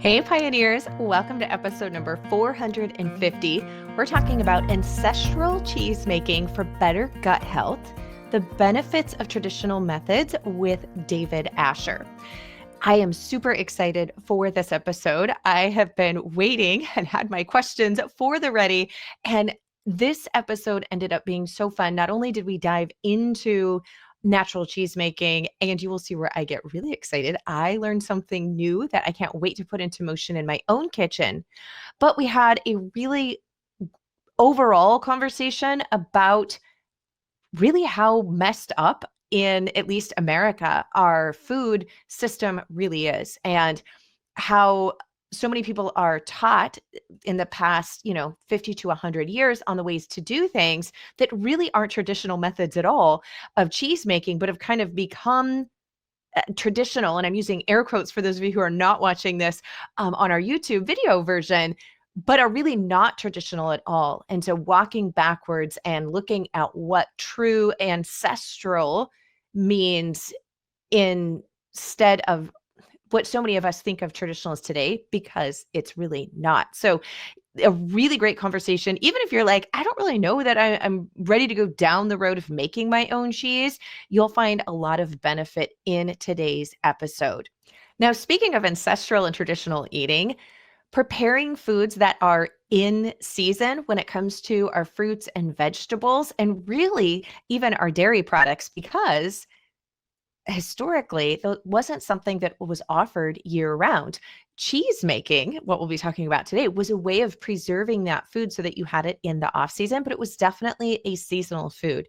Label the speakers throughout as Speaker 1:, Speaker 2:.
Speaker 1: Hey pioneers, welcome to episode number 450. We're talking about ancestral cheese making for better gut health, the benefits of traditional methods with David Asher. I am super excited for this episode. I have been waiting and had my questions for the ready, and this episode ended up being so fun. Not only did we dive into natural cheese making, and you will see where I get really excited. I learned something new that I can't wait to put into motion in my own kitchen. But we had a really overall conversation about really how messed up in at least America our food system really is, and how so many people are taught in the past, 50 to 100 years on the ways to do things that really aren't traditional methods at all of cheese making, but have kind of become traditional. And I'm using air quotes for those of you who are not watching this on our YouTube video version, but are really not traditional at all. And so walking backwards and looking at what true ancestral means instead of what so many of us think of traditional as today, because it's really not. So a really great conversation. Even if you're like, I don't really know that I'm ready to go down the road of making my own cheese, you'll find a lot of benefit in today's episode. Now, speaking of ancestral and traditional eating, preparing foods that are in season when it comes to our fruits and vegetables, and really even our dairy products, because historically, that wasn't something that was offered year round. Cheese making, what we'll be talking about today, was a way of preserving that food so that you had it in the off season, but it was definitely a seasonal food.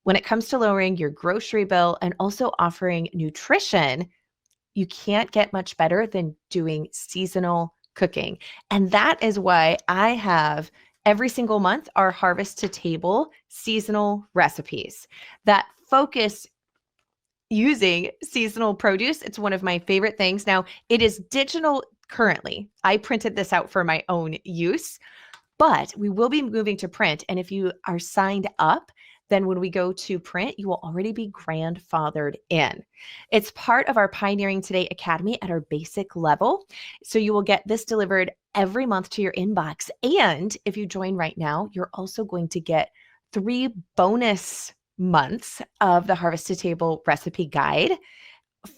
Speaker 1: When it comes to lowering your grocery bill and also offering nutrition, you can't get much better than doing seasonal cooking. And that is why I have every single month our harvest to table seasonal recipes that focus using seasonal produce. It's one of my favorite things. Now, it is digital currently. I printed this out for my own use, but we will be moving to print. And if you are signed up, then when we go to print, you will already be grandfathered in. It's part of our Pioneering Today Academy at our basic level. So you will get this delivered every month to your inbox. And if you join right now, you're also going to get 3 bonus months of the Harvest to Table recipe guide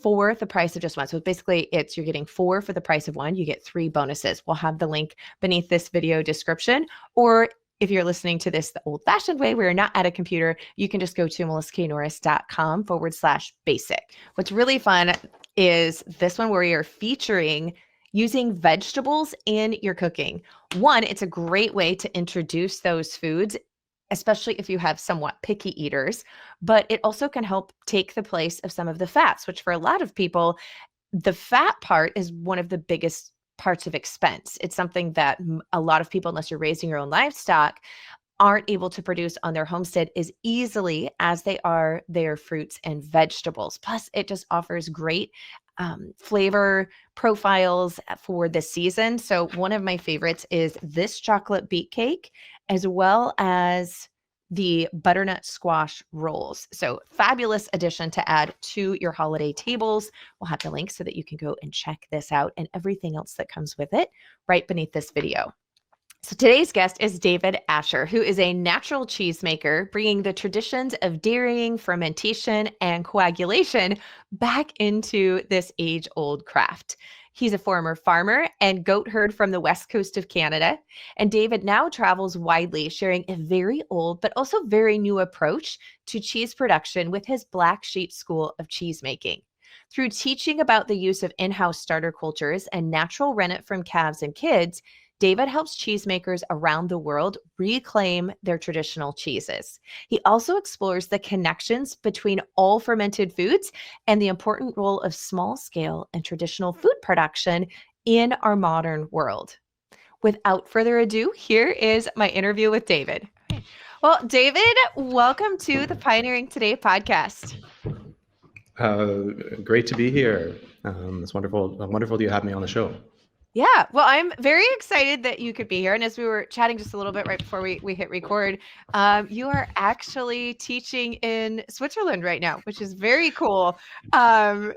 Speaker 1: for the price of just one. So basically you're getting 4 for the price of 1. You get 3 bonuses. We'll have the link beneath this video description, or if you're listening to this the old-fashioned way, where you're not at a computer, you can just go to melissaknorris.com/basic. What's really fun is this one where you're featuring using vegetables in your cooking. One, it's a great way to introduce those foods, especially if you have somewhat picky eaters, but it also can help take the place of some of the fats, which for a lot of people, the fat part is one of the biggest parts of expense. It's something that a lot of people, unless you're raising your own livestock, aren't able to produce on their homestead as easily as they are their fruits and vegetables. Plus, it just offers great flavor profiles for the season. So one of my favorites is this chocolate beet cake, as well as the butternut squash rolls. So fabulous addition to add to your holiday tables. We'll have the link so that you can go and check this out and everything else that comes with it right beneath this video. So today's guest is David Asher, who is a natural cheesemaker, bringing the traditions of dairying, fermentation, and coagulation back into this age-old craft. He's a former farmer and goat herd from the west coast of Canada, and David now travels widely, sharing a very old but also very new approach to cheese production with his Black Sheep School of Cheesemaking. Through teaching about the use of in-house starter cultures and natural rennet from calves and kids, David helps cheesemakers around the world reclaim their traditional cheeses. He also explores the connections between all fermented foods and the important role of small-scale and traditional food production in our modern world. Without further ado, here is my interview with David. Well, David, welcome to the Pioneering Today podcast.
Speaker 2: Great to be here. It's wonderful you have me on the show.
Speaker 1: Yeah, well, I'm very excited that you could be here. And as we were chatting just a little bit right before we hit record, you are actually teaching in Switzerland right now, which is very cool, and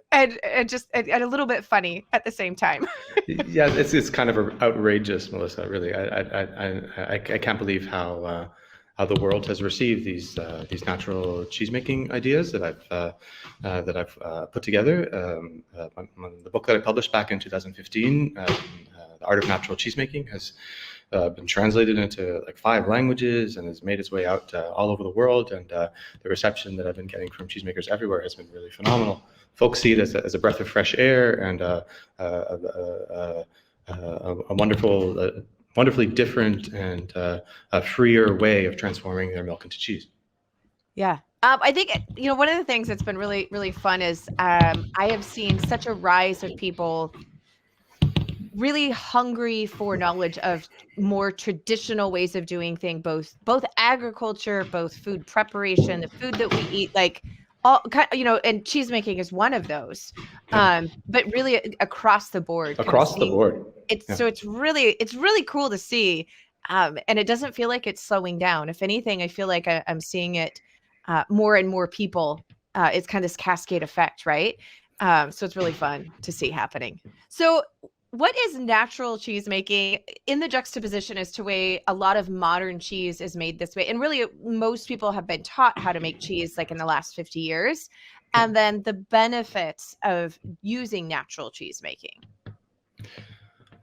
Speaker 1: just and a little bit funny at the same time.
Speaker 2: Yeah, it's kind of outrageous, Melissa. Really, I can't believe how the world has received these natural cheesemaking ideas that I've put together. The book that I published back in 2015, The Art of Natural Cheesemaking, has been translated into like 5 languages and has made its way out all over the world. And the reception that I've been getting from cheesemakers everywhere has been really phenomenal. Folks see it as a breath of fresh air and a wonderfully different and a freer way of transforming their milk into cheese.
Speaker 1: Yeah. I think, one of the things that's been really, really fun is I have seen such a rise of people really hungry for knowledge of more traditional ways of doing things, both agriculture, both food preparation, the food that we eat, like all kind, and cheese making is one of those. But really across the board, kind of
Speaker 2: Across the
Speaker 1: seeing
Speaker 2: board.
Speaker 1: so it's really cool to see. And it doesn't feel like it's slowing down. If anything, I feel like I'm seeing it more and more people. It's kind of this cascade effect, right? So it's really fun to see happening. So what is natural cheese making in the juxtaposition as to way a lot of modern cheese is made this way? And really, most people have been taught how to make cheese like in the last 50 years. And then the benefits of using natural cheese making.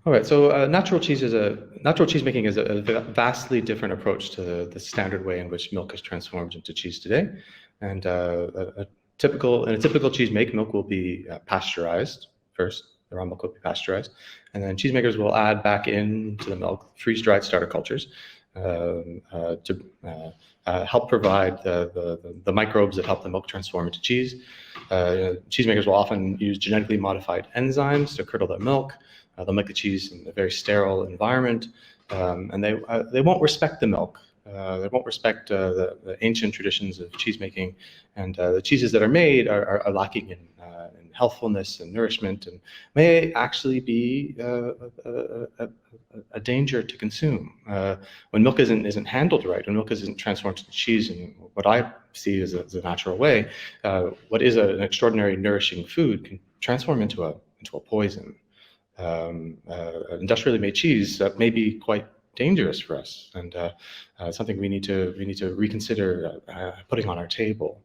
Speaker 2: All right, so natural cheesemaking is a vastly different approach to the standard way in which milk is transformed into cheese today. And in a typical cheese make, milk will be pasteurized first. The raw milk will be pasteurized, and then cheesemakers will add back into the milk freeze-dried starter cultures to help provide the microbes that help the milk transform into cheese. Cheesemakers will often use genetically modified enzymes to curdle their milk. They'll make the cheese in a very sterile environment, and they won't respect the milk. They won't respect the ancient traditions of cheesemaking, and the cheeses that are made are lacking in healthfulness and nourishment, and may actually be a danger to consume when milk isn't handled right. When milk isn't transformed into cheese in what I see as a natural way, what is an extraordinary nourishing food can transform into a poison. Industrially made cheese may be quite dangerous for us, and something we need to reconsider putting on our table.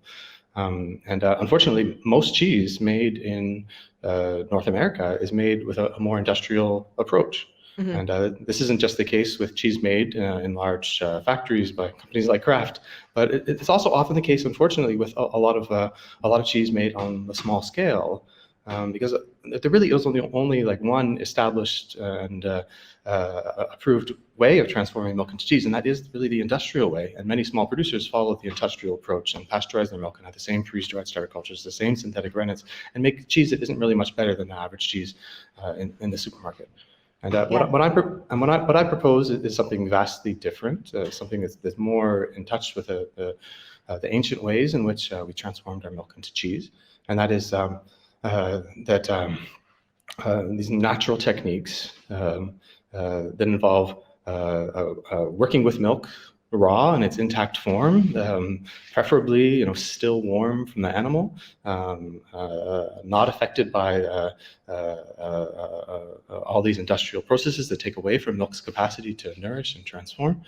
Speaker 2: Unfortunately, most cheese made in North America is made with a more industrial approach. Mm-hmm. And this isn't just the case with cheese made in large factories by companies like Kraft, but it's also often the case, unfortunately, with a lot of cheese made on a small scale. Because there really is only like one established and approved way of transforming milk into cheese, and that is really the industrial way. And many small producers follow the industrial approach and pasteurize their milk and have the same freeze-dried starter cultures, the same synthetic rennets, and make cheese that isn't really much better than the average cheese in the supermarket. And what I propose is something vastly different, something that's more in touch with the ancient ways in which we transformed our milk into cheese, and that is. These natural techniques that involve working with milk raw in its intact form, preferably still warm from the animal, not affected by all these industrial processes that take away from milk's capacity to nourish and transform.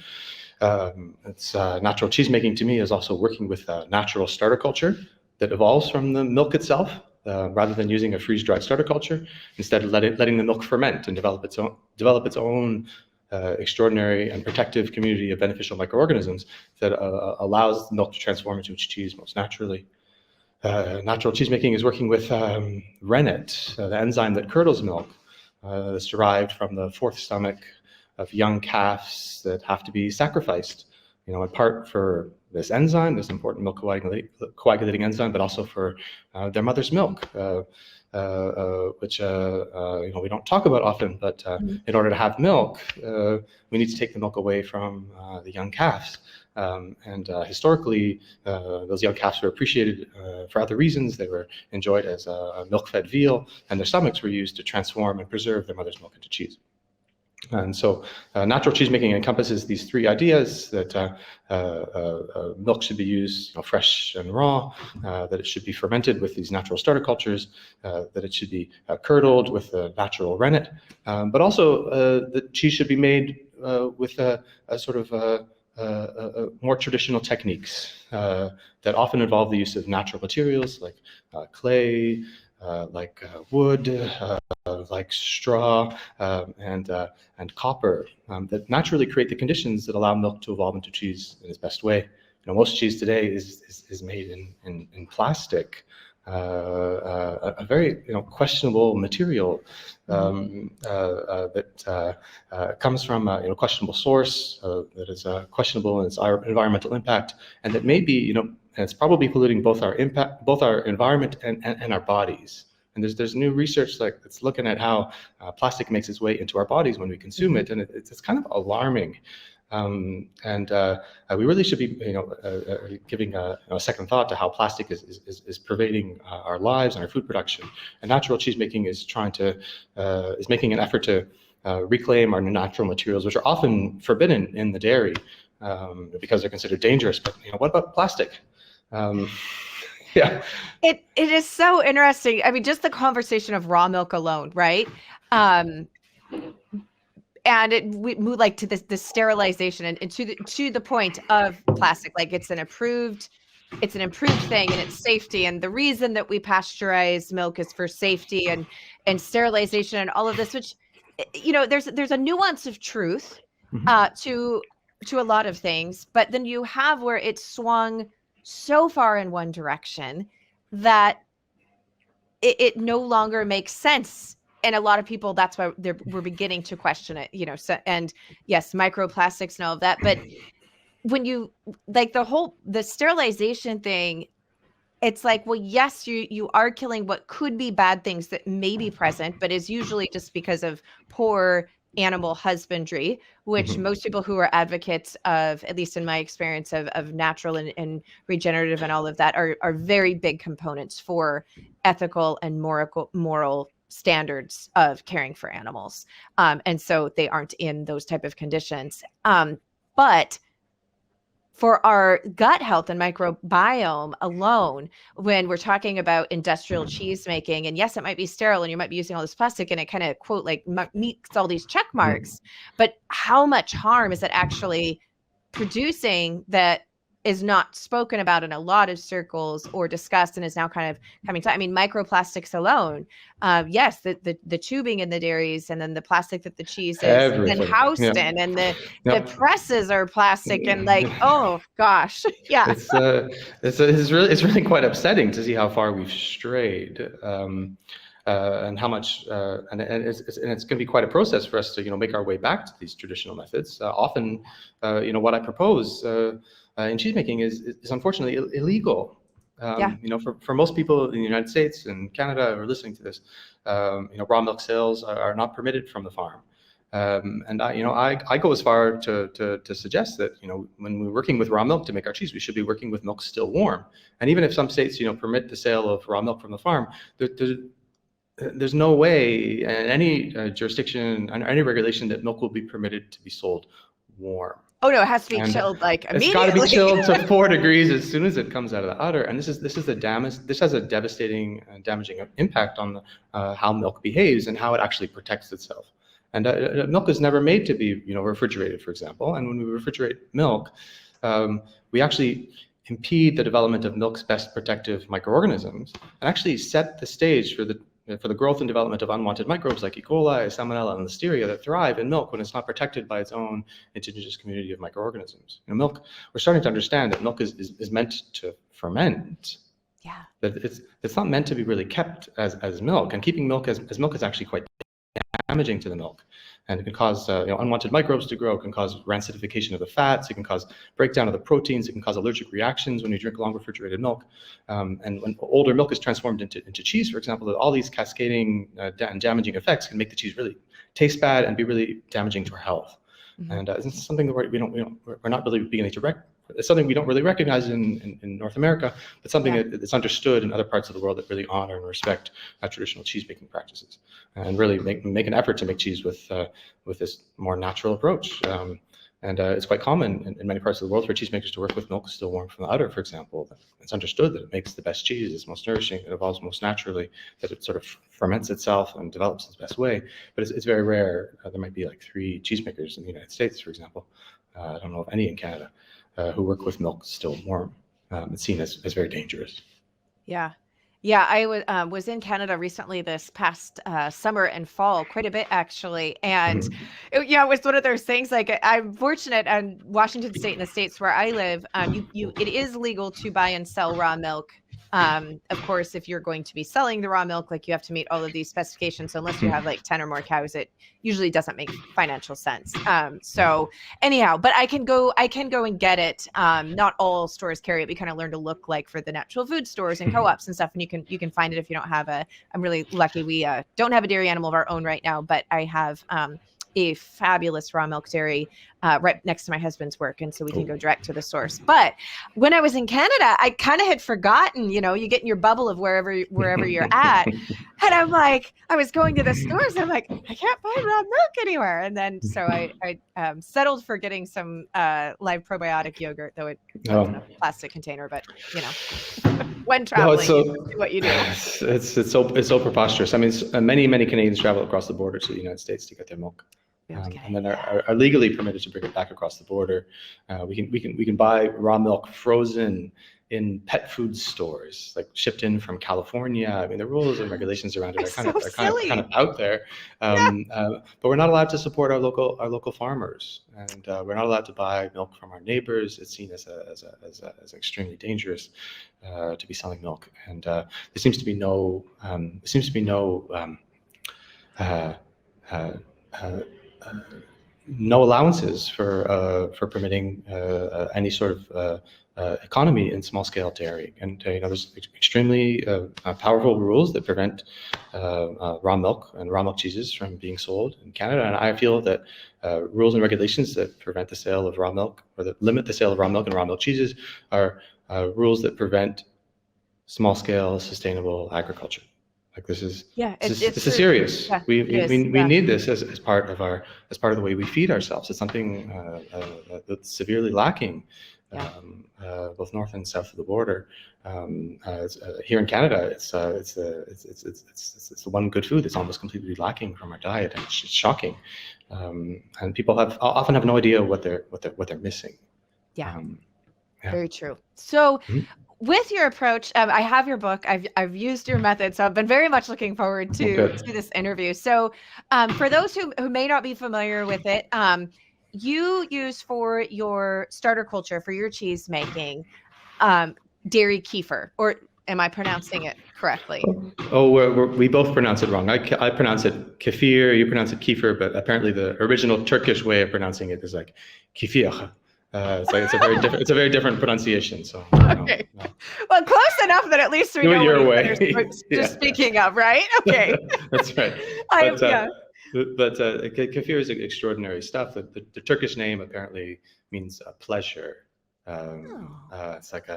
Speaker 2: It's natural cheesemaking to me is also working with natural starter culture that evolves from the milk itself. Rather than using a freeze-dried starter culture, instead of letting the milk ferment and develop its own extraordinary and protective community of beneficial microorganisms that allows the milk to transform into cheese most naturally. Natural cheesemaking is working with rennet, the enzyme that curdles milk. That's derived from the fourth stomach of young calves that have to be sacrificed, in part for this enzyme, this important milk coagulating enzyme, but also for their mother's milk, which we don't talk about often. But in order to have milk, we need to take the milk away from the young calves. Historically, those young calves were appreciated for other reasons. They were enjoyed as a milk-fed veal, and their stomachs were used to transform and preserve their mother's milk into cheese. And so natural cheesemaking encompasses these three ideas: that milk should be used fresh and raw, that it should be fermented with these natural starter cultures, that it should be curdled with a natural rennet, but also the cheese should be made with a sort of more traditional techniques that often involve the use of natural materials like clay, like wood, like straw, and copper, that naturally create the conditions that allow milk to evolve into cheese in its best way. Most cheese today is made in plastic, a very questionable material that comes from a questionable source, that is questionable in its environmental impact, and that may be and it's probably polluting both our environment and our bodies. And there's new research that's looking at how plastic makes its way into our bodies when we consume it, and it's kind of alarming. We really should be giving a second thought to how plastic is pervading our lives and our food production. And natural cheesemaking is making an effort to reclaim our natural materials, which are often forbidden in the dairy because they're considered dangerous. But what about plastic? Yeah.
Speaker 1: It is so interesting. I mean, just the conversation of raw milk alone, right? And we move like to the sterilization and to the point of plastic, like it's an improved thing and it's safety. And the reason that we pasteurize milk is for safety and sterilization and all of this, which there's a nuance of truth to a lot of things, but then you have where it's swung so far in one direction that it no longer makes sense. And a lot of people, that's why we're beginning to question it, so, and yes, microplastics and all of that. But when you like the sterilization thing, it's like, well, yes, you are killing what could be bad things that may be present, but is usually just because of poor animal husbandry, which most people who are advocates of, at least in my experience, of natural and regenerative and all of that are very big components for ethical and moral standards of caring for animals. And so they aren't in those type of conditions. But for our gut health and microbiome alone, when we're talking about industrial cheese making, and yes, it might be sterile and you might be using all this plastic and it kind of quote like meets all these check marks, but how much harm is it actually producing that is not spoken about in a lot of circles or discussed and is now kind of coming to, I mean, microplastics alone. Yes, the tubing in the dairies and then the plastic that the cheese is and housed in, and the presses are plastic and like, oh gosh. Yeah.
Speaker 2: It's really quite upsetting to see how far we've strayed. And how much, and it's going to be quite a process for us to make our way back to these traditional methods. Often, what I propose in cheesemaking is unfortunately illegal. For most people in the United States and Canada who are listening to this, raw milk sales are not permitted from the farm. And I go as far to suggest that when we're working with raw milk to make our cheese, we should be working with milk still warm. And even if some states permit the sale of raw milk from the farm, there's no way in any jurisdiction, under any regulation, that milk will be permitted to be sold warm.
Speaker 1: Oh no, it has to be chilled like immediately.
Speaker 2: It's got to be chilled to 4 degrees as soon as it comes out of the udder. And this has a devastating and damaging impact on how milk behaves and how it actually protects itself. And milk is never made to be refrigerated, for example. And when we refrigerate milk, we actually impede the development of milk's best protective microorganisms and actually set the stage for the growth and development of unwanted microbes like E. coli, Salmonella, and Listeria that thrive in milk when it's not protected by its own indigenous community of microorganisms. Milk, we're starting to understand that milk is meant to ferment.
Speaker 1: Yeah.
Speaker 2: That it's not meant to be really kept as milk, and keeping milk as milk is actually quite damaging to the milk. And it can cause unwanted microbes to grow. It can cause rancidification of the fats. It can cause breakdown of the proteins. It can cause allergic reactions when you drink long refrigerated milk. And when older milk is transformed into cheese, for example, all these cascading and damaging effects can make the cheese really taste bad and be really damaging to our health. And this is something that we're not really beginning to it's something we don't really recognize in North America, but something that's understood in other parts of the world that really honor and respect traditional cheese making practices, and really make an effort to make cheese with this more natural approach. And it's quite common in many parts of the world for cheesemakers to work with milk still warm from the udder, for example. It's understood that it makes the best cheese, it's most nourishing, it evolves most naturally, that it sort of ferments itself and develops its best way. But it's very rare. There might be like 3 cheesemakers in the United States, for example. I don't know of any in Canada who work with milk still warm. It's seen as very dangerous.
Speaker 1: Yeah. Yeah, I was in Canada recently this past summer and fall, quite a bit actually. And it was one of those things, like I'm fortunate in Washington State in the States where I live, it is legal to buy and sell raw milk. Of course, if you're going to be selling the raw milk, like you have to meet all of these specifications. So unless you have like 10 or more cows, it usually doesn't make financial sense. So anyhow, but I can go and get it. Not all stores carry it. We kind of learn to look like for the natural food stores and co-ops and stuff. And you can find it if you don't have I'm really lucky. We don't have a dairy animal of our own right now, but I have a fabulous raw milk dairy right next to my husband's work. And so we can go direct to the source. But when I was in Canada, I kind of had forgotten, you get in your bubble of wherever you're at. And I'm like, I was going to the stores and I'm like, I can't find raw milk anywhere. And then so I settled for getting some live probiotic yogurt, though it was in a plastic container, but when traveling, do what you do.
Speaker 2: It's so preposterous. I mean, many Canadians travel across the border to the United States to get their milk. And then are legally permitted to bring it back across the border. We can buy raw milk frozen in pet food stores, like shipped in from California. I mean, the rules and regulations around it are kind of out there. But we're not allowed to support our local farmers, and we're not allowed to buy milk from our neighbors. It's seen as extremely dangerous to be selling milk, and there seems to be no no allowances for permitting any sort of economy in small-scale dairy, and there's extremely powerful rules that prevent raw milk and raw milk cheeses from being sold in Canada. And I feel that rules and regulations that prevent the sale of raw milk, or that limit the sale of raw milk and raw milk cheeses, are rules that prevent small-scale sustainable agriculture. Like this is serious. Yeah, we need this as part of the way we feed ourselves. It's something that's severely lacking, both north and south of the border. Here in Canada, it's the one good food that's almost completely lacking from our diet, and it's shocking. And people often have no idea what they're missing.
Speaker 1: Very true. So. With your approach, I have your book. I've used your method, so I've been very much looking forward to this interview. So, for those who may not be familiar with it, you use for your starter culture for your cheese making dairy kefir, or am I pronouncing it correctly?
Speaker 2: We both pronounce it wrong. I pronounce it kefir, you pronounce it kefir, but apparently the original Turkish way of pronouncing it is like kefir. It's a very different pronunciation. So
Speaker 1: okay, well, close enough that at least we know
Speaker 2: your
Speaker 1: what you're speaking of, right? Okay,
Speaker 2: that's right. But kefir is extraordinary stuff. The Turkish name apparently means pleasure. It's like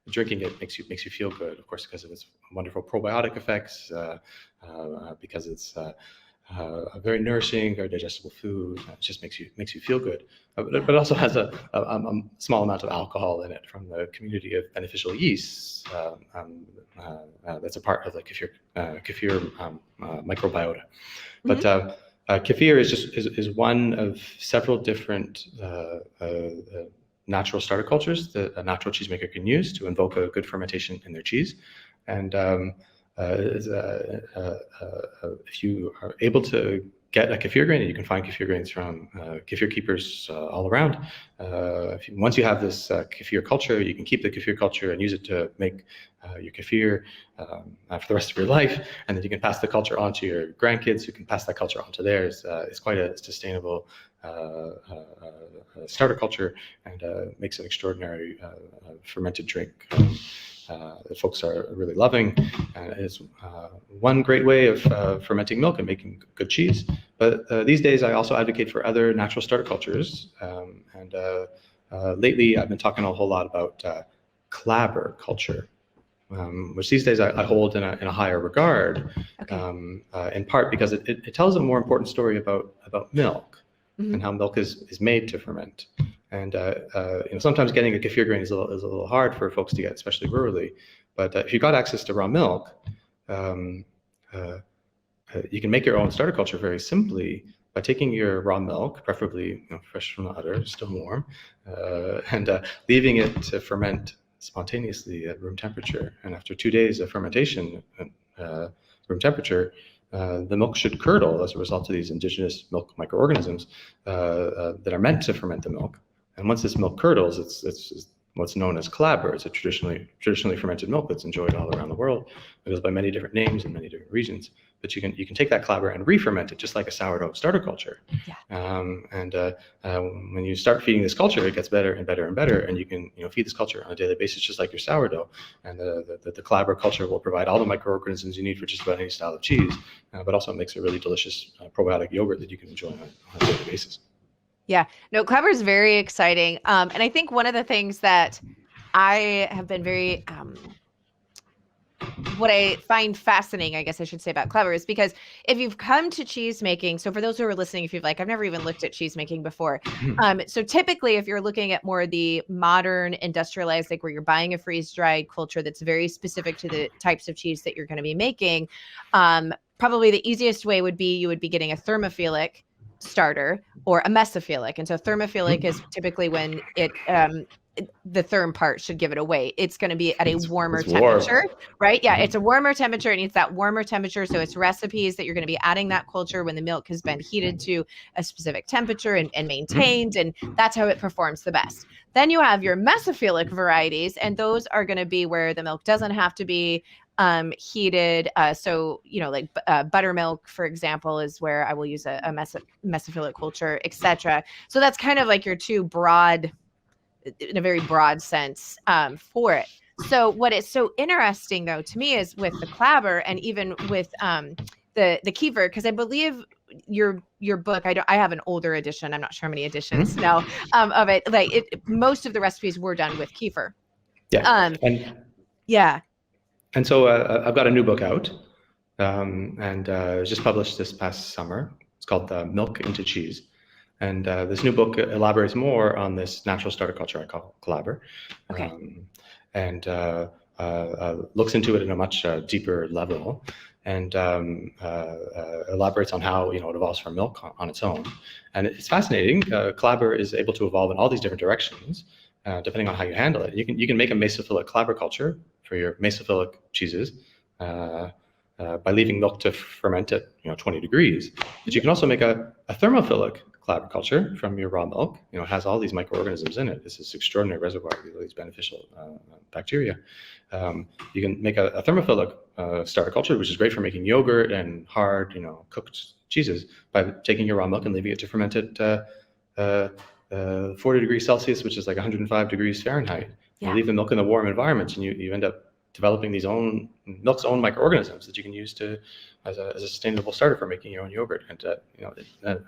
Speaker 2: drinking it makes you feel good, of course, because of its wonderful probiotic effects, because it's a very nourishing, very digestible food. It just makes you feel good. But it also has a small amount of alcohol in it from the community of beneficial yeasts that's a part of the kefir microbiota. But kefir is one of several different natural starter cultures that a natural cheesemaker can use to invoke a good fermentation in their cheese. And if you are able to get a kefir grain, and you can find kefir grains from kefir keepers all around. Once you have this kefir culture, you can keep the kefir culture and use it to make your kefir for the rest of your life, and then you can pass the culture on to your grandkids, who can pass that culture on to theirs. It's quite a sustainable starter culture, and makes an extraordinary fermented drink that folks are really loving. It's one great way of fermenting milk and making good cheese. But these days, I also advocate for other natural starter cultures, and lately I've been talking a whole lot about Clabber culture, which these days I hold in a higher regard, in part because it tells a more important story about milk and how milk is made to ferment. And sometimes getting a kefir grain is a little hard for folks to get, especially rurally. But if you've got access to raw milk, you can make your own starter culture very simply by taking your raw milk, preferably fresh from the udder, still warm, and leaving it to ferment spontaneously at room temperature. And after 2 days of fermentation at room temperature, the milk should curdle as a result of these indigenous milk microorganisms that are meant to ferment the milk. And once this milk curdles, it's what's known as Clabber. It's a traditionally fermented milk that's enjoyed all around the world. It goes by many different names in many different regions. But you can take that Clabber and re-ferment it just like a sourdough starter culture. When you start feeding this culture, it gets better and better and better. And you can feed this culture on a daily basis just like your sourdough. And the Clabber culture will provide all the microorganisms you need for just about any style of cheese, but also it makes a really delicious probiotic yogurt that you can enjoy on a daily basis.
Speaker 1: Yeah, no, Clabber is very exciting. And I think one of the things that I have been very, what I find fascinating, I guess I should say, about Clabber is because if you've come to cheese making, so for those who are listening, if you've I've never even looked at cheese making before. So typically if you're looking at more the modern industrialized, like where you're buying a freeze dried culture that's very specific to the types of cheese that you're going to be making, probably the easiest way would be you would be getting a thermophilic starter or a mesophilic. And so thermophilic is typically when the therm part should give it away. It's going to be at a warmer temperature, right? Yeah, it's a warmer temperature. It needs that warmer temperature. So it's recipes that you're going to be adding that culture when the milk has been heated to a specific temperature and maintained. And that's how it performs the best. Then you have your mesophilic varieties, and those are going to be where the milk doesn't have to be heated. So, like buttermilk, for example, is where I will use a mesophilic culture, etc. So that's kind of like your two broad, in a very broad sense, for it. So what is so interesting though to me is with the Clabber and even with the kefir, because I believe your book, I have an older edition. I'm not sure how many editions now of it. Most of the recipes were done with kefir.
Speaker 2: And so I've got a new book out, and it was just published this past summer. It's called Milk into Cheese. And this new book elaborates more on this natural starter culture I call Clabber, and looks into it in a much deeper level, and elaborates on how it evolves from milk on its own. And it's fascinating. Clabber is able to evolve in all these different directions, depending on how you handle it. You can make a mesophilic Clabber culture for your mesophilic cheeses by leaving milk to ferment at 20 degrees. But you can also make a thermophilic Clabber culture from your raw milk. It has all these microorganisms in it. This is extraordinary reservoir of these beneficial bacteria. You can make a thermophilic starter culture, which is great for making yogurt and hard, cooked cheeses by taking your raw milk and leaving it to ferment at 40 degrees Celsius, which is like 105 degrees Fahrenheit. You leave the milk in a warm environment, and you end up developing these milk's own microorganisms that you can use as a sustainable starter for making your own yogurt. And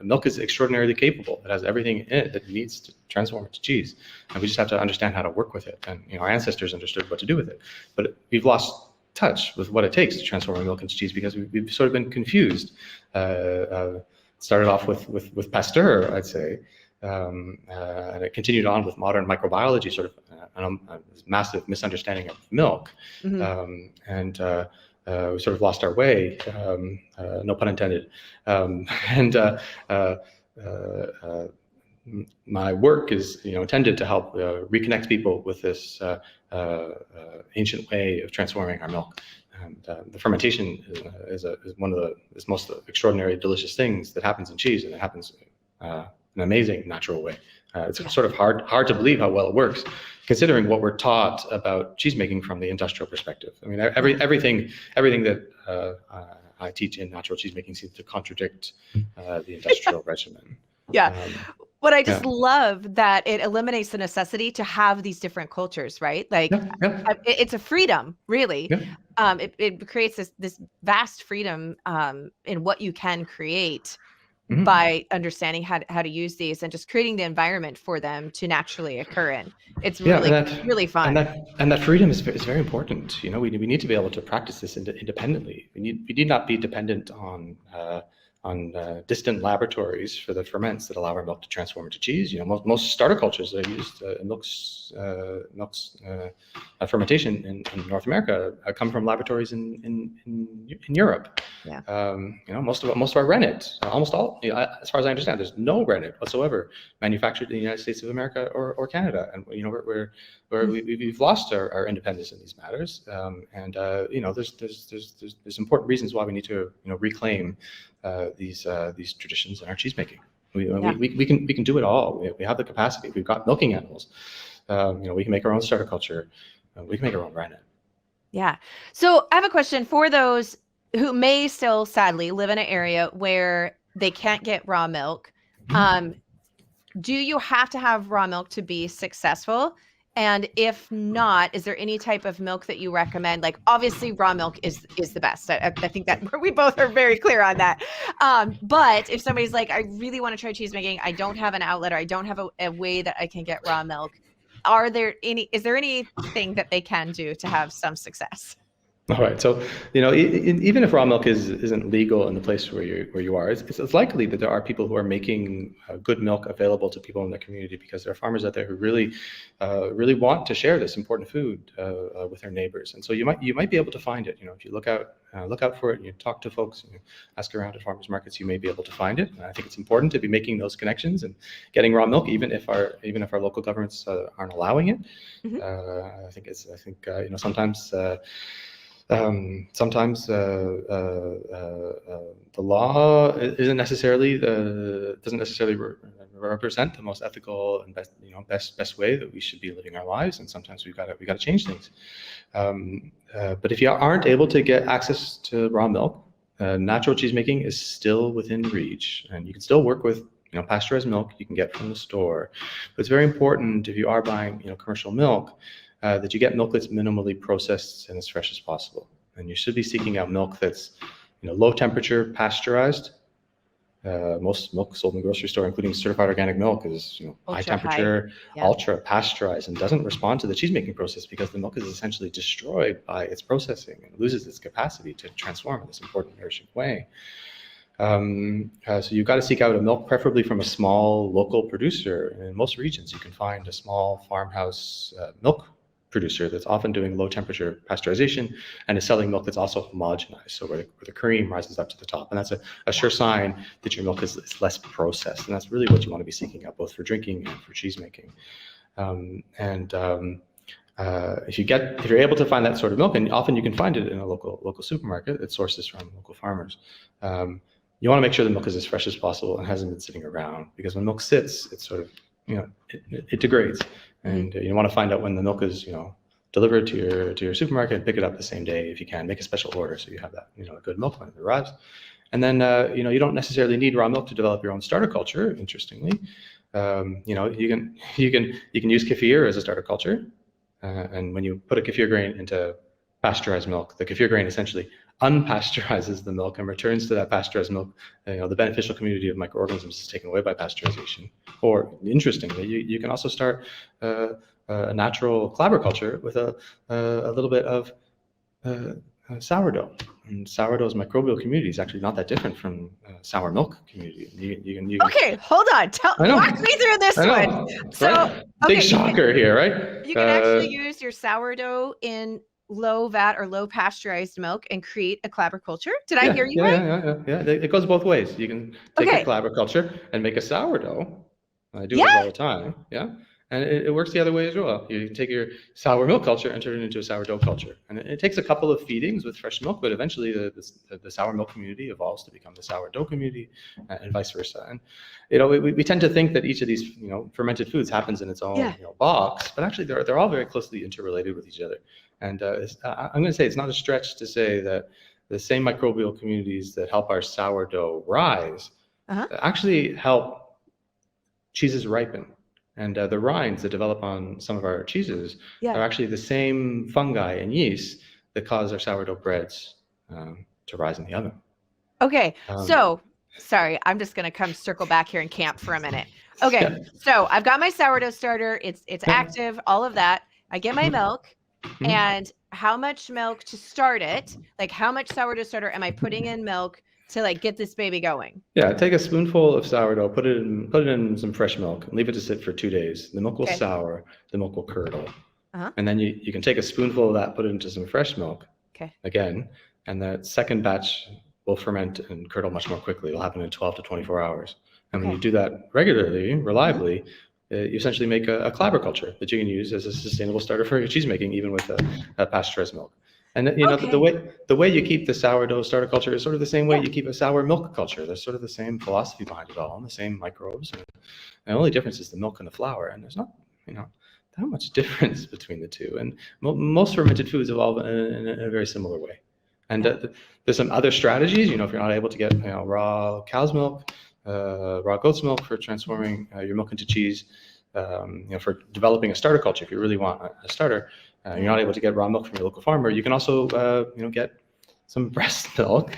Speaker 2: milk is extraordinarily capable. It has everything in it that it needs to transform it to cheese, and we just have to understand how to work with it. And our ancestors understood what to do with it, but we've lost touch with what it takes to transform milk into cheese because we've sort of been confused. Started off with Pasteur, I'd say. And it continued on with modern microbiology, sort of this massive misunderstanding of milk. And we sort of lost our way, no pun intended. My work is intended to help reconnect people with this ancient way of transforming our milk. And the fermentation is one of the most extraordinary, delicious things that happens in cheese, and it happens an amazing natural way. It's sort of hard to believe how well it works, considering what we're taught about cheesemaking from the industrial perspective. I mean, everything that I teach in natural cheesemaking seems to contradict the industrial regimen.
Speaker 1: What I just love that it eliminates the necessity to have these different cultures, right? It's a freedom, really. It creates this vast freedom in what you can create
Speaker 2: Mhm.
Speaker 1: by understanding how to use these and just creating the environment for them to naturally occur in. It's
Speaker 2: Yeah,
Speaker 1: really, really fun.
Speaker 2: and that freedom is very important. You know, we need to be able to practice this independently. We need not be dependent on distant laboratories for the ferments that allow our milk to transform into cheese. You know, most starter cultures that are used in milk's fermentation in North America come from laboratories in Europe.
Speaker 1: Yeah.
Speaker 2: You know, most of our rennet, almost all, you know, as far as I understand, there's no rennet whatsoever manufactured in the United States of America or Canada, and you know we've lost our independence in these matters, and you know there's important reasons why we need to reclaim these traditions in our cheesemaking.
Speaker 1: Yeah.
Speaker 2: We can do it all. We have the capacity. We've got milking animals. You know, we can make our own starter culture. We can make our own rennet.
Speaker 1: Yeah. So I have a question for those who may still sadly live in an area where they can't get raw milk. Do you have to have raw milk to be successful? And if not, is there any type of milk that you recommend? Like obviously raw milk is the best. I think that we both are very clear on that. But if somebody's like, I really want to try cheesemaking, I don't have an outlet or I don't have a way that I can get raw milk. Is there anything that they can do to have some success?
Speaker 2: All right. So, you know, even if raw milk isn't legal in the place where you are, it's likely that there are people who are making good milk available to people in the community because there are farmers out there who really want to share this important food with their neighbors. And so you might be able to find it. You know, if you look out for it, and you talk to folks, and you ask around at farmers markets, you may be able to find it. And I think it's important to be making those connections and getting raw milk, even if our local governments aren't allowing it. I think you know sometimes the law doesn't necessarily represent the most ethical and best way that we should be living our lives, and sometimes we got to change things. But if you aren't able to get access to raw milk, natural cheesemaking is still within reach, and you can still work with pasteurized milk you can get from the store. But it's very important if you are buying commercial milk that you get milk that's minimally processed and as fresh as possible. And you should be seeking out milk that's low temperature pasteurized. Most milk sold in the grocery store, including certified organic milk, is high temperature, ultra pasteurized, and doesn't respond to the cheesemaking process because the milk is essentially destroyed by its processing and loses its capacity to transform in this important nourishing way. So you've got to seek out a milk, preferably from a small local producer. In most regions, you can find a small farmhouse milk producer that's often doing low temperature pasteurization and is selling milk that's also homogenized, so where the cream rises up to the top. And that's a sure sign that your milk is less processed. And that's really what you want to be seeking out, both for drinking and for cheesemaking. If you're able to find that sort of milk, and often you can find it in a local supermarket that sources from local farmers, you want to make sure the milk is as fresh as possible and hasn't been sitting around, because when milk sits, it's sort of it degrades, and you want to find out when the milk is delivered to your supermarket and pick it up the same day if you can. Make a special order so you have that a good milk when it arrives. And then you don't necessarily need raw milk to develop your own starter culture. Interestingly, you can use kefir as a starter culture, and when you put a kefir grain into pasteurized milk, the kefir grain essentially unpasteurizes the milk and returns to that pasteurized milk. The beneficial community of microorganisms is taken away by pasteurization. Or interestingly, you can also start a natural Clabber culture with a little bit of sourdough. And sourdough's microbial community is actually not that different from sour milk community. You can,
Speaker 1: okay, hold on. Walk me through this one. So,
Speaker 2: right? Big shocker here, right?
Speaker 1: You can actually use your sourdough in low VAT or low pasteurized milk and create a Clabber culture. Did I hear you right?
Speaker 2: Yeah. It goes both ways. You can take a Clabber culture and make a sourdough. I do this all the time. Yeah. And it works the other way as well. You can take your sour milk culture and turn it into a sourdough culture. And it takes a couple of feedings with fresh milk, but eventually the sour milk community evolves to become the sourdough community, and vice versa. And we tend to think that each of these fermented foods happens in its own box, but actually they're all very closely interrelated with each other. And I'm going to say it's not a stretch to say that the same microbial communities that help our sourdough rise actually help cheeses ripen. And the rinds that develop on some of our cheeses are actually the same fungi and yeast that cause our sourdough breads to rise in the oven.
Speaker 1: Okay, so Sorry, I'm just going to come circle back here and camp for a minute. Okay,
Speaker 2: Yeah.
Speaker 1: so I've got my sourdough starter. It's
Speaker 2: Yeah.
Speaker 1: active, all of that. I get my milk, and how much milk to start it? Like, how much sourdough starter am I putting in milk to like get this baby going?
Speaker 2: Yeah, take a spoonful of sourdough, put it in some fresh milk, and leave it to sit for 2 days. The milk will
Speaker 1: Okay.
Speaker 2: sour, the milk will curdle.
Speaker 1: Uh-huh.
Speaker 2: And then you can take a spoonful of that, put it into some fresh milk.
Speaker 1: Okay.
Speaker 2: Again, and that second batch will ferment and curdle much more quickly. It'll happen in 12 to 24 hours. And when you do that regularly, reliably, you essentially make a Clabber culture that you can use as a sustainable starter for your cheese making, even with a pasteurized milk. And you know, the way you keep the sourdough starter culture is sort of the same way you keep a sour milk culture. There's sort of the same philosophy behind it all, and the same microbes. And the only difference is the milk and the flour. And there's not, that much difference between the two. And most fermented foods evolve in a very similar way. And there's some other strategies. If you're not able to get raw cow's milk, raw goat's milk for transforming your milk into cheese, for developing a starter culture, if you really want a starter, you're not able to get raw milk from your local farmer. You can also, get some breast milk.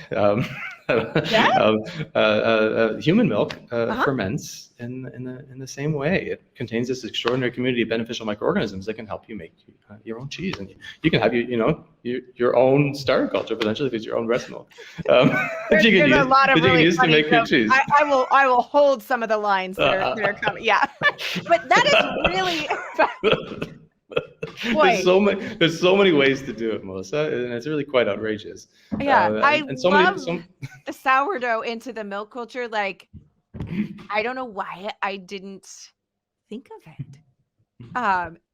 Speaker 2: Human milk ferments in the same way. It contains this extraordinary community of beneficial microorganisms that can help you make your own cheese, and you can have your own starter culture potentially if it's your own breast milk.
Speaker 1: There's a lot of really
Speaker 2: use to make your cheese.
Speaker 1: I will hold some of the lines that are coming. Yeah, but that is really. Boy.
Speaker 2: There's so many ways to do it, Melissa, and it's really quite outrageous.
Speaker 1: Yeah, I love the sourdough into the milk culture. Like, I don't know why I didn't think of it.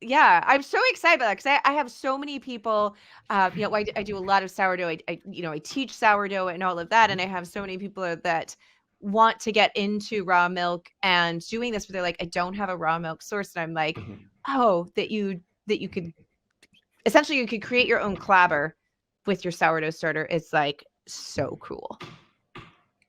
Speaker 1: Yeah, I'm so excited about that because I have so many people. I do a lot of sourdough. I teach sourdough and all of that, and I have so many people that want to get into raw milk and doing this, but they're like, I don't have a raw milk source, and I'm like, that you could essentially you could create your own Clabber with your sourdough starter. It's like so cool.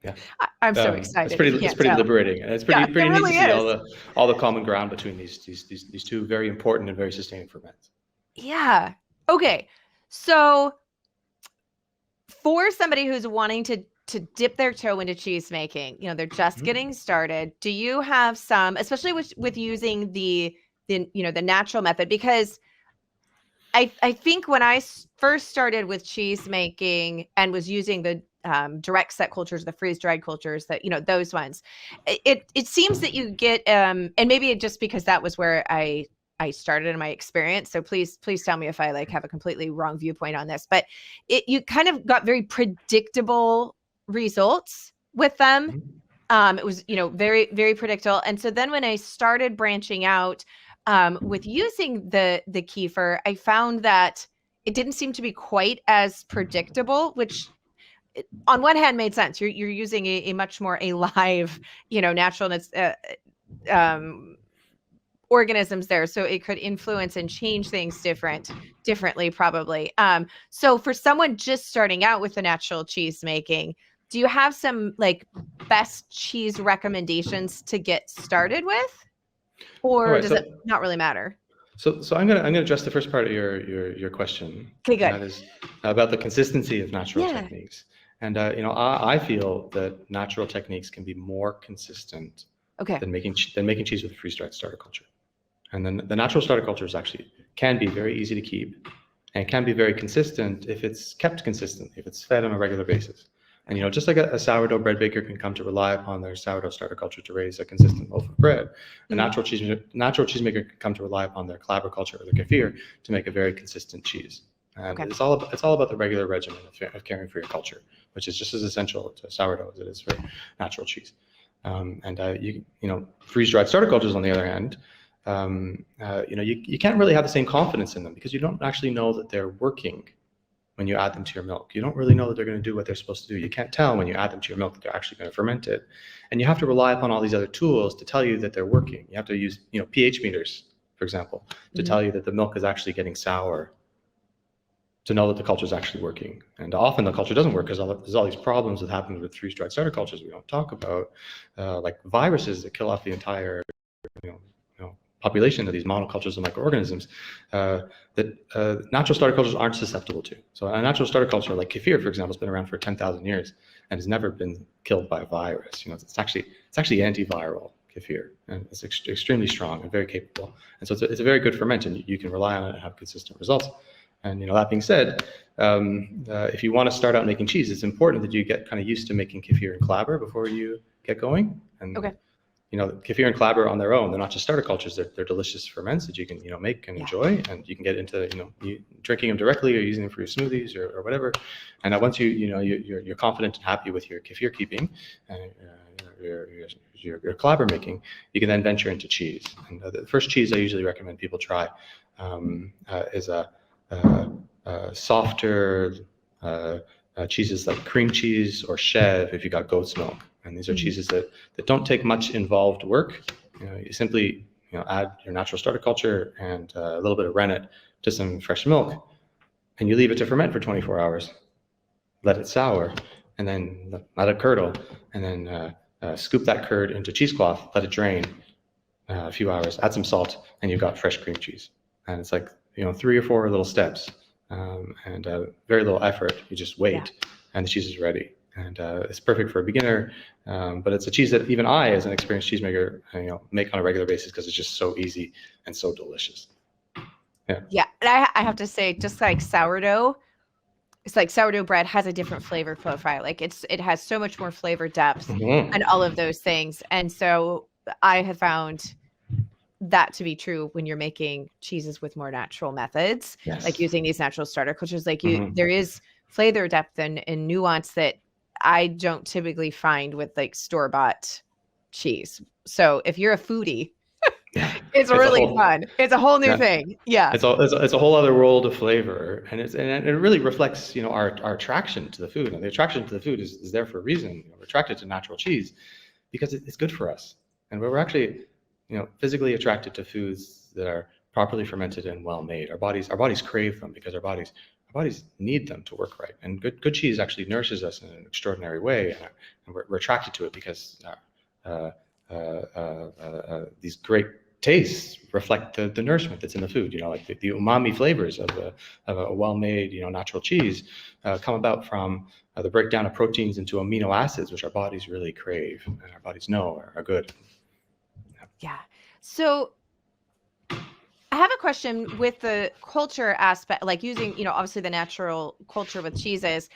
Speaker 2: Yeah,
Speaker 1: I'm so excited.
Speaker 2: It's pretty liberating, and it's pretty
Speaker 1: really
Speaker 2: neat to see all the common ground between these two very important and very sustaining ferments.
Speaker 1: Yeah. Okay. So for somebody who's wanting to dip their toe into cheese making, they're just getting started. Do you have some, especially with using the natural method? Because I think when I first started with cheese making and was using the direct set cultures, the freeze dried cultures, that those ones, it seems that you get and maybe just because that was where I started in my experience. So please tell me if I have a completely wrong viewpoint on this, but you kind of got very predictable results with them. It was very, very predictable. And so then when I started branching out with using the kefir, I found that it didn't seem to be quite as predictable, which on one hand made sense. You're using a much more alive, naturalness organisms there, so it could influence and change things differently probably. So for someone just starting out with the natural cheese making, do you have some best cheese recommendations to get started with? Or does it not really matter?
Speaker 2: So I'm gonna address the first part of your question.
Speaker 1: Okay, good.
Speaker 2: That is about the consistency of natural techniques. And I feel that natural techniques can be more consistent than making cheese with a freeze-dried starter culture. And then the natural starter cultures actually can be very easy to keep and can be very consistent if it's kept consistent, if it's fed on a regular basis. And just like a sourdough bread baker can come to rely upon their sourdough starter culture to raise a consistent loaf of bread, a natural cheesemaker can come to rely upon their Clabber culture or their kefir to make a very consistent cheese. And it's all about the regular regimen of caring for your culture, which is just as essential to sourdough as it is for natural cheese. Freeze-dried starter cultures, on the other hand, you can't really have the same confidence in them because you don't actually know that they're working. When you add them to your milk, you don't really know that they're going to do what they're supposed to do. You can't tell when you add them to your milk that they're actually going to ferment it. And you have to rely upon all these other tools to tell you that they're working. You have to use, pH meters, for example, to tell you that the milk is actually getting sour, to know that the culture is actually working. And often the culture doesn't work because there's all these problems that happen with freeze-dried starter cultures we don't talk about, like viruses that kill off the entire, population of these monocultures of microorganisms that natural starter cultures aren't susceptible to. So a natural starter culture like kefir, for example, has been around for 10,000 years. and has never been killed by a virus. It's actually antiviral kefir, and it's extremely strong and very capable. And so it's a very good ferment, and you can rely on it and have consistent results. And that being said, if you want to start out making cheese, it's important that you get kind of used to making kefir and Clabber before you get going. And
Speaker 1: Okay.
Speaker 2: Kefir and Clabber on their own, they're not just starter cultures. They're delicious ferments that you can make and enjoy, and you can get into drinking them directly or using them for your smoothies or whatever. And once you're confident and happy with your kefir keeping, your Clabber making, you can then venture into cheese. And the first cheese I usually recommend people try is a softer cheeses like cream cheese or chev if you got goat's milk. And these are cheeses that don't take much involved work. You simply add your natural starter culture and a little bit of rennet to some fresh milk, and you leave it to ferment for 24 hours. Let it sour, and then let it curdle, and then scoop that curd into cheesecloth, let it drain a few hours, add some salt, and you've got fresh cream cheese. And it's like 3 or 4 little steps, and very little effort. You just wait, and the cheese is ready. And it's perfect for a beginner, but it's a cheese that even I, as an experienced cheesemaker, make on a regular basis because it's just so easy and so delicious.
Speaker 1: Yeah, and I have to say, just like sourdough, it's like sourdough bread has a different flavor profile. Like it has so much more flavor depth and all of those things. And so I have found that to be true when you're making cheeses with more natural methods, like using these natural starter cultures. Like there is flavor depth and nuance that I don't typically find with like store-bought cheese. So if you're a foodie, it's really fun. It's a whole new thing. Yeah.
Speaker 2: It's a whole other world of flavor, and it really reflects our attraction to the food. And the attraction to the food is there for a reason. We're attracted to natural cheese because it's good for us, and we're actually physically attracted to foods that are properly fermented and well made. Our bodies crave them because our bodies need them to work right. And good cheese actually nourishes us in an extraordinary way, and we're attracted to it because these great tastes reflect the nourishment that's in the food. Like the umami flavors of a well-made natural cheese come about from the breakdown of proteins into amino acids, which our bodies really crave and our bodies know are good.
Speaker 1: Yeah. So I have a question with the culture aspect, like using, obviously the natural culture with cheeses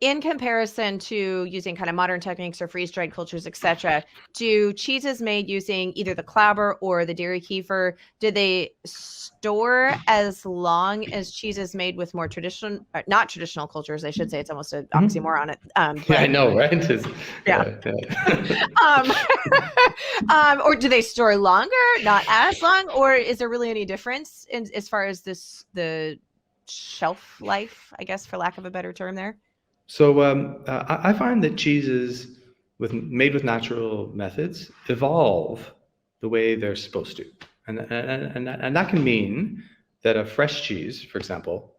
Speaker 1: in comparison to using kind of modern techniques or freeze-dried cultures, etc. Do cheeses made using either the Clabber or the dairy kefir, do they store as long as cheeses made with more traditional, not traditional cultures? I should say, it's almost an oxymoron.
Speaker 2: I know, right?
Speaker 1: Or do they store longer, not as long, or is there really any difference as far as the shelf life, I guess, for lack of a better term there?
Speaker 2: So I find that cheeses made with natural methods evolve the way they're supposed to, and that can mean that a fresh cheese, for example,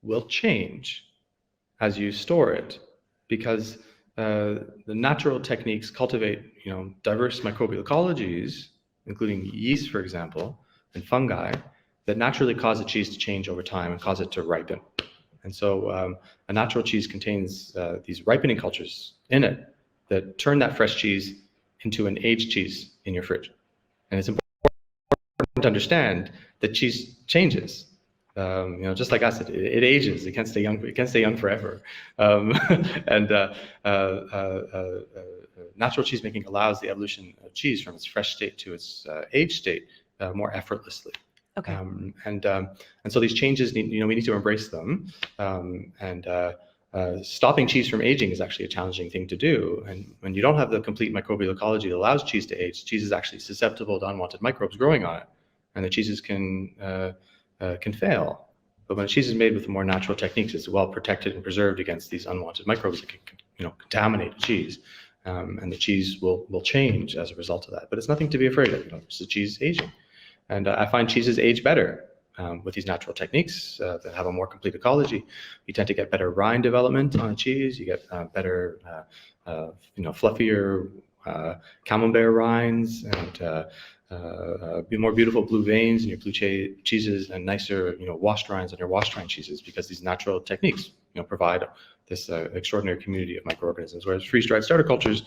Speaker 2: will change as you store it, because the natural techniques cultivate diverse microbial ecologies, including yeast, for example, and fungi, that naturally cause a cheese to change over time and cause it to ripen. And so a natural cheese contains these ripening cultures in it that turn that fresh cheese into an aged cheese in your fridge. And it's important to understand that cheese changes. Just like us, it ages. It can't stay young. It can't stay young forever. And natural cheese making allows the evolution of cheese from its fresh state to its aged state more effortlessly.
Speaker 1: Okay.
Speaker 2: And so these changes, we need to embrace them. Stopping cheese from aging is actually a challenging thing to do. And when you don't have the complete microbial ecology that allows cheese to age, cheese is actually susceptible to unwanted microbes growing on it, and the cheeses can fail. But when a cheese is made with more natural techniques, it's well protected and preserved against these unwanted microbes that can contaminate the cheese, and the cheese will change as a result of that. But it's nothing to be afraid of. It's the cheese aging. And I find cheeses age better with these natural techniques that have a more complete ecology. You tend to get better rind development on a cheese. You get better, fluffier camembert rinds, and more beautiful blue veins in your blue cheeses, and nicer, washed rinds on your washed rind cheeses, because these natural techniques, provide this extraordinary community of microorganisms. Whereas freeze-dried starter cultures,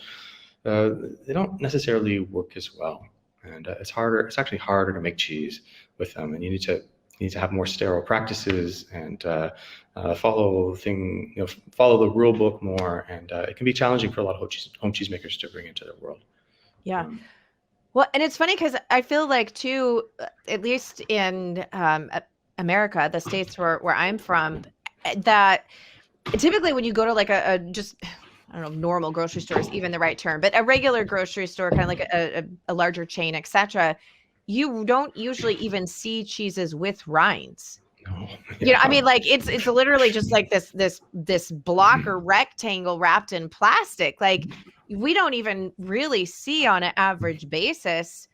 Speaker 2: they don't necessarily work as well, and it's harder. It's actually harder to make cheese with them, and you need to have more sterile practices and follow the rule book more, and it can be challenging for a lot of home cheesemakers to bring into their world.
Speaker 1: Yeah. Well, and it's funny because I feel like too, at least in America, the states where I'm from, that typically when you go to like a just, I don't know, normal grocery store is even the right term, but a regular grocery store, kind of like a larger chain, etc., you don't usually even see cheeses with rinds.
Speaker 2: No.
Speaker 1: You know, I mean, like it's literally just like this block or rectangle wrapped in plastic. Like we don't even really see on an average basis,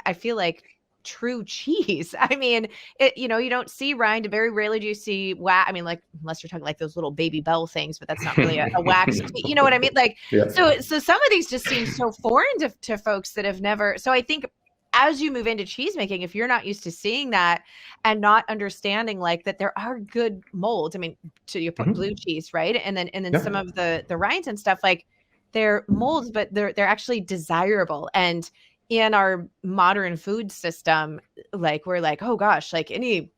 Speaker 1: I feel like, true cheese. I mean, you don't see rind. Very rarely do you see wax. I mean, like, unless you're talking like those little Baby Bell things, but that's not really a wax. You know what I mean? Like,
Speaker 2: Yeah.
Speaker 1: so some of these just seem so foreign to folks that have never. So I think as you move into cheesemaking, if you're not used to seeing that and not understanding like that there are good molds, I mean, to your point, blue cheese, right? And then some of the rinds and stuff, like they're molds, but they're actually desirable. And in our modern food system, like we're like, oh gosh, like any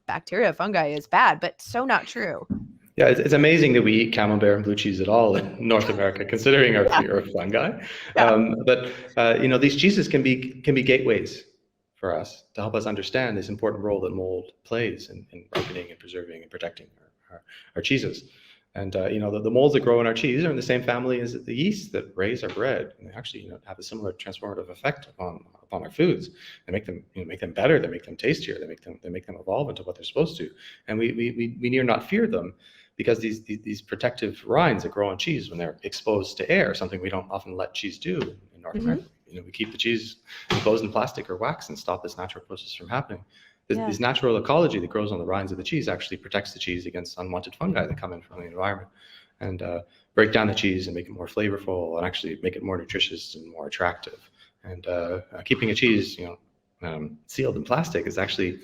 Speaker 1: bacteria, fungi is bad, but so not true.
Speaker 2: Yeah, it's amazing that we eat camembert and blue cheese at all in North America, considering our fear of fungi.
Speaker 1: Yeah.
Speaker 2: But these cheeses can be gateways for us to help us understand this important role that mold plays in ripening and preserving and protecting our cheeses. And the molds that grow in our cheese are in the same family as the yeast that raise our bread, and they actually have a similar transformative effect upon our foods. They make them better. They make them tastier. They make them evolve into what they're supposed to. And we near not fear them, because these protective rinds that grow on cheese when they're exposed to air, something we don't often let cheese do in North America. We keep the cheese enclosed in plastic or wax and stop this natural process from happening. This natural ecology that grows on the rinds of the cheese actually protects the cheese against unwanted fungi that come in from the environment, and break down the cheese and make it more flavorful and actually make it more nutritious and more attractive. And keeping a cheese, sealed in plastic is actually,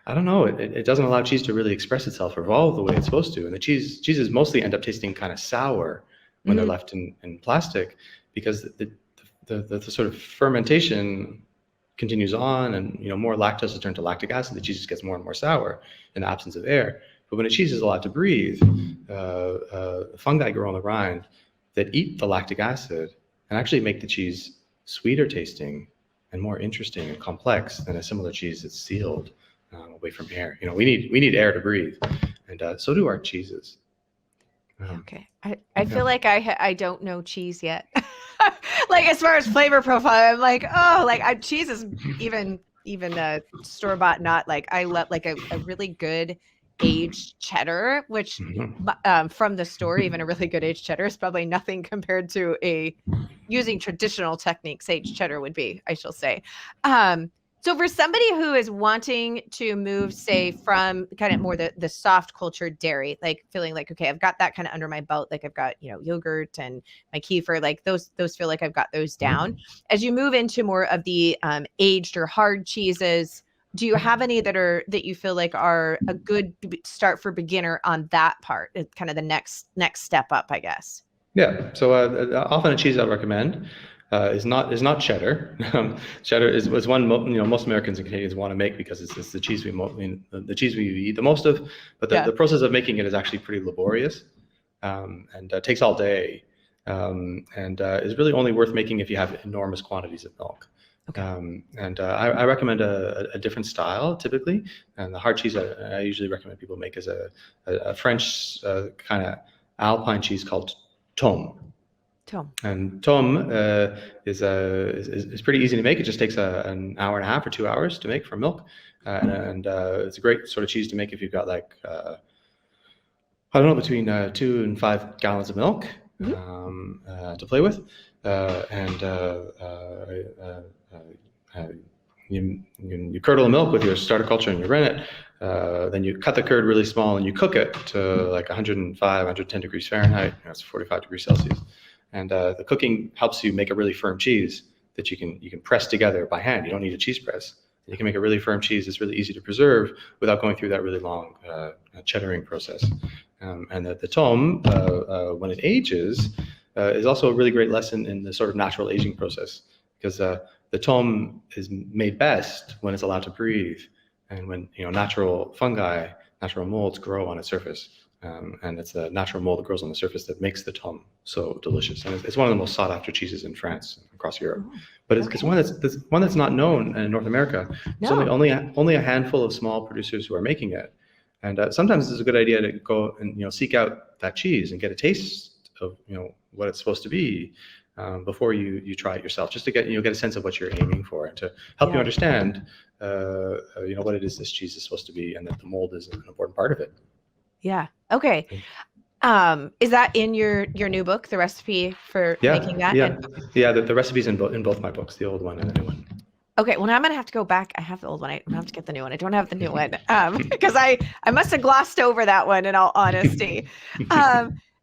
Speaker 2: I don't know, it doesn't allow cheese to really express itself or evolve the way it's supposed to. And the cheeses mostly end up tasting kind of sour when they're left in plastic, because the sort of fermentation continues on, and more lactose is turned to lactic acid. The cheese just gets more and more sour in the absence of air. But when a cheese is allowed to breathe, fungi grow on the rind that eat the lactic acid and actually make the cheese sweeter tasting and more interesting and complex than a similar cheese that's sealed away from air. We need air to breathe, and so do our cheeses.
Speaker 1: Okay, I feel like I don't know cheese yet. Like as far as flavor profile, I'm like, oh, like cheese is even store-bought, not like, I love like a really good aged cheddar, which from the store, even a really good aged cheddar is probably nothing compared to using traditional techniques aged cheddar would be, I shall say. So for somebody who is wanting to move, say, from kind of more the soft cultured dairy, like feeling like, okay, I've got that kind of under my belt, like I've got, yogurt and my kefir, like those feel like I've got those down. As you move into more of the aged or hard cheeses, do you have any that you feel like are a good start for beginner on that part? It's kind of the next step up, I guess.
Speaker 2: Yeah. So often a cheese I recommend is not cheddar. Cheddar is one most Americans and Canadians want to make, because it's the cheese the cheese we eat the most of. But the process of making it is actually pretty laborious, and takes all day, and is really only worth making if you have enormous quantities of milk. Okay. I recommend a different style typically, and the hard cheese I usually recommend people make is a French kind of Alpine cheese called tome. And tome is pretty easy to make. It just takes an hour and a half or 2 hours to make from milk, and it's a great sort of cheese to make if you've got like I don't know, between 2 and 5 gallons of milk to play with, and you curdle the milk with your starter culture and you rennet. Then you cut the curd really small and you cook it to like 105, 110 degrees Fahrenheit. That's 45 degrees Celsius. And the cooking helps you make a really firm cheese that you can press together by hand. You don't need a cheese press. You can make a really firm cheese that's really easy to preserve without going through that really long cheddaring process. And the tome, when it ages, is also a really great lesson in the sort of natural aging process, because the tome is made best when it's allowed to breathe, and when natural fungi, natural molds grow on its surface. And it's the natural mold that grows on the surface that makes the tome so delicious. And it's one of the most sought after cheeses in France, across Europe. But it's one that's not known in North America. There's only a handful of small producers who are making it. And sometimes it's a good idea to go and seek out that cheese and get a taste of what it's supposed to be before you try it yourself, just to get a sense of what you're aiming for, and to help you understand what it is this cheese is supposed to be, and that the mold is an important part of it.
Speaker 1: Yeah. Okay. Is that in your new book, the recipe for making that?
Speaker 2: Yeah. The recipe's in both my books, the old one and the new one.
Speaker 1: Okay. Well, now I'm gonna have to go back. I have the old one. I'm gonna have to get the new one. I don't have the new one because I must have glossed over that one, in all honesty.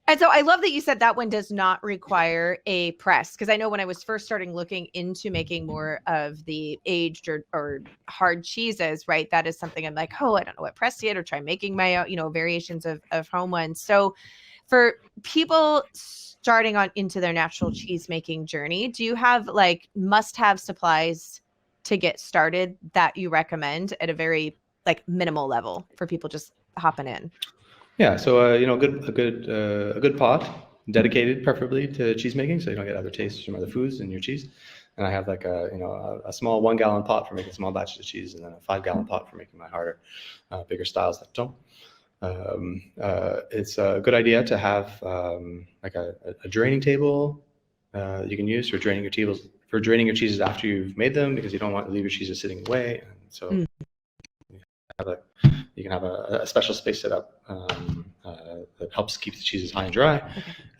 Speaker 1: And so I love that you said that one does not require a press, because I know when I was first starting looking into making more of the aged or hard cheeses, right, that is something I'm like, oh, I don't know what press yet, or try making my own, variations of home ones. So for people starting on into their natural cheese making journey, do you have like must-have supplies to get started that you recommend at a very like minimal level for people just hopping in?
Speaker 2: Yeah, so a good pot, dedicated preferably to cheese making, so you don't get other tastes from other foods in your cheese. And I have like a small 1 gallon pot for making small batches of cheese, and then a 5 gallon pot for making my harder, bigger styles like tome. It's a good idea to have like a draining table you can use for draining your cheeses after you've made them, because you don't want to leave your cheeses sitting away. And so you can have a special space set up that helps keep the cheeses high and dry.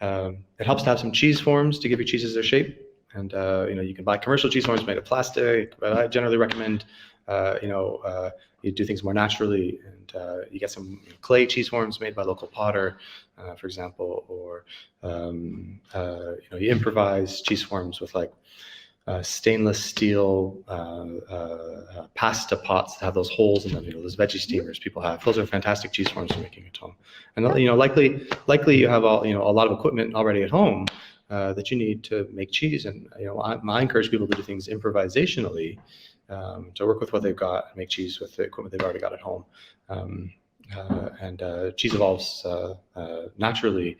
Speaker 2: It helps to have some cheese forms to give your cheeses their shape. And you can buy commercial cheese forms made of plastic, but I generally recommend you do things more naturally, and you get some clay cheese forms made by a local potter, for example, or you improvise cheese forms with like stainless steel pasta pots that have those holes in them, those veggie steamers people have. Those are fantastic cheese forms for making a tome. And likely you have a lot of equipment already at home that you need to make cheese. And I encourage people to do things improvisationally, to work with what they've got and make cheese with the equipment they've already got at home. And cheese evolves naturally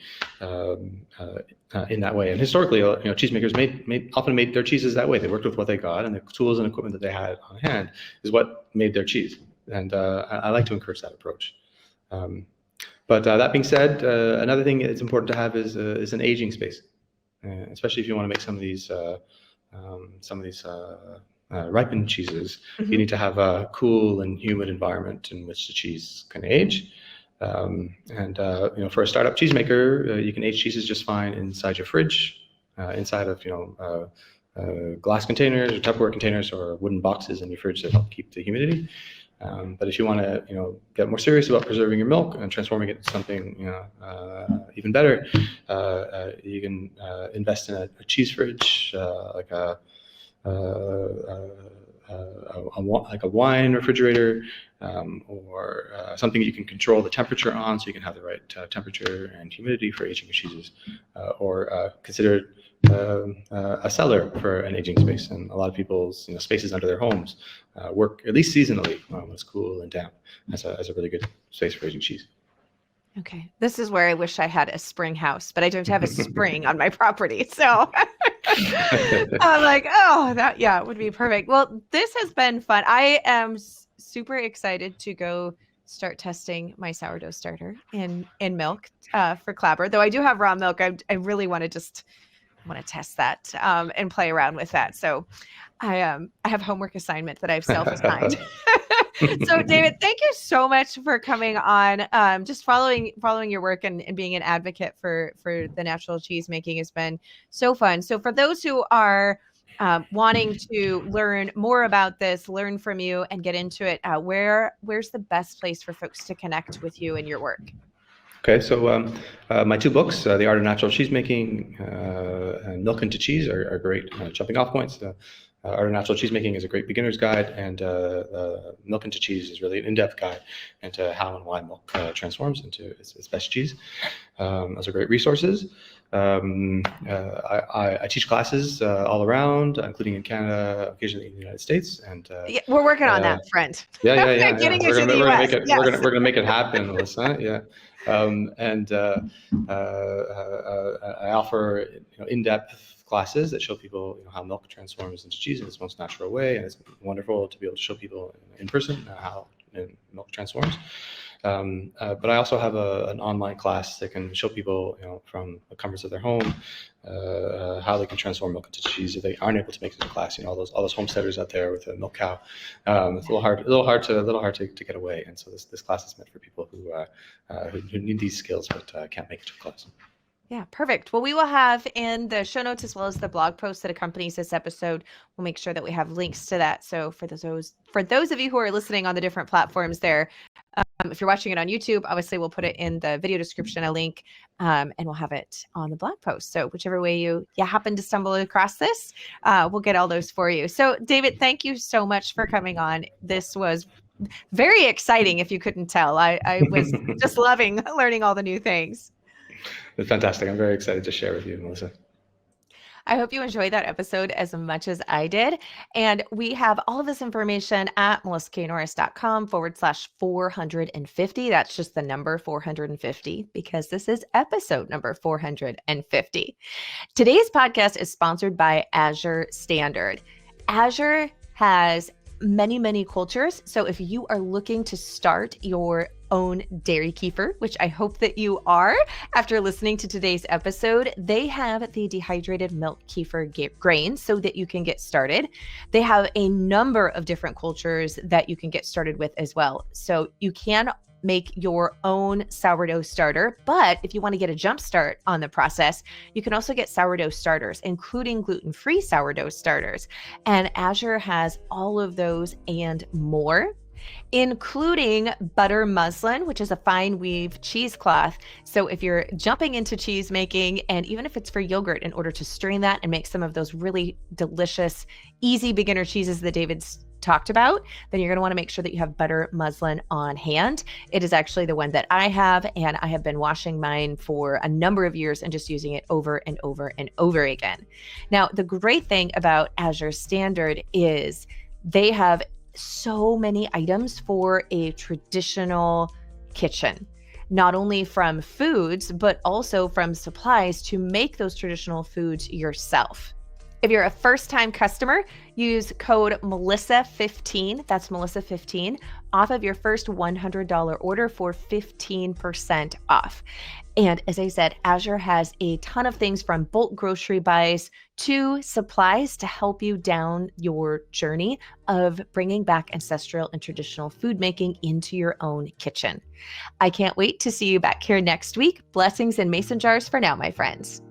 Speaker 2: in that way. And historically, cheesemakers often made their cheeses that way. They worked with what they got, and the tools and equipment that they had on hand is what made their cheese. And I like to encourage that approach. But that being said, another thing it's important to have is an aging space, especially if you want to make some of these ripened cheeses. You need to have a cool and humid environment in which the cheese can age. For a startup cheesemaker, you can age cheeses just fine inside your fridge, inside of glass containers or Tupperware containers or wooden boxes in your fridge that help keep the humidity. But if you want to get more serious about preserving your milk and transforming it into something even better, you can invest in a cheese fridge, like a wine refrigerator, or something you can control the temperature on, so you can have the right temperature and humidity for aging your cheeses, or consider a cellar for an aging space. And a lot of people's spaces under their homes work at least seasonally when it's cool and damp as a really good space for aging cheese.
Speaker 1: Okay, this is where I wish I had a spring house, but I don't have a spring on my property. So I'm like, oh, that would be perfect. Well, this has been fun. I am super excited to go start testing my sourdough starter in milk for Clabber. Though I do have raw milk, I really want to test that and play around with that. So I have homework assignment that I've self-assigned. So David, thank you so much for coming on. Just following your work and being an advocate for the natural cheese making has been so fun. So for those who are wanting to learn more about this, learn from you and get into it, where's the best place for folks to connect with you and your work?
Speaker 2: Okay, so my two books, The Art of Natural Cheesemaking and Milk into Cheese, are great jumping off points. Art of Natural Cheesemaking is a great beginner's guide, and Milk into Cheese is really an in-depth guide into how and why milk transforms into its best cheese. Those are great resources. I teach classes all around, including in Canada, occasionally in the United States, and
Speaker 1: Yeah, we're working on that, friend.
Speaker 2: yeah.
Speaker 1: Getting
Speaker 2: We're
Speaker 1: it to
Speaker 2: gonna
Speaker 1: the
Speaker 2: we're gonna
Speaker 1: US.
Speaker 2: make it
Speaker 1: Yes.
Speaker 2: we're gonna make it happen, Melissa. Yeah, and I offer in-depth classes that show people how milk transforms into cheese in its most natural way, and it's wonderful to be able to show people in person how milk transforms. But I also have an online class that can show people, from the comforts of their home, how they can transform milk into cheese if they aren't able to make it to class. All those homesteaders out there with a milk cow. It's a little hard to get away. And so this class is meant for people who need these skills but can't make it to class.
Speaker 1: Yeah, perfect. Well, we will have in the show notes as well as the blog post that accompanies this episode. We'll make sure that we have links to that. So for those of you who are listening on the different platforms there, if you're watching it on YouTube, obviously we'll put it in the video description, a link, and we'll have it on the blog post. So whichever way you happen to stumble across this, we'll get all those for you. So David, thank you so much for coming on. This was very exciting, if you couldn't tell. I was just loving learning all the new things.
Speaker 2: It's fantastic. I'm very excited to share with you, Melissa.
Speaker 1: I hope you enjoyed that episode as much as I did. And we have all of this information at melissaknorris.com/450. That's just the number 450 because this is episode number 450. Today's podcast is sponsored by Azure Standard. Azure has many, many cultures. So if you are looking to start your own dairy kefir, which I hope that you are after listening to today's episode, they have the dehydrated milk kefir grain so that you can get started. They have a number of different cultures that you can get started with as well. So you can make your own sourdough starter, but if you want to get a jump start on the process, you can also get sourdough starters, including gluten-free sourdough starters. And Azure has all of those and more, including butter muslin, which is a fine weave cheesecloth. So if you're jumping into cheese making, and even if it's for yogurt, in order to strain that and make some of those really delicious, easy beginner cheeses that David's talked about, then you're going to want to make sure that you have butter muslin on hand. It is actually the one that I have, and I have been washing mine for a number of years and just using it over and over and over again. Now, the great thing about Azure Standard is they have so many items for a traditional kitchen, not only from foods, but also from supplies to make those traditional foods yourself. If you're a first-time customer, use code Melissa15, that's Melissa15, off of your first $100 order for 15% off. And as I said, Azure has a ton of things from bulk grocery buys to supplies to help you down your journey of bringing back ancestral and traditional food making into your own kitchen. I can't wait to see you back here next week. Blessings in mason jars for now, my friends.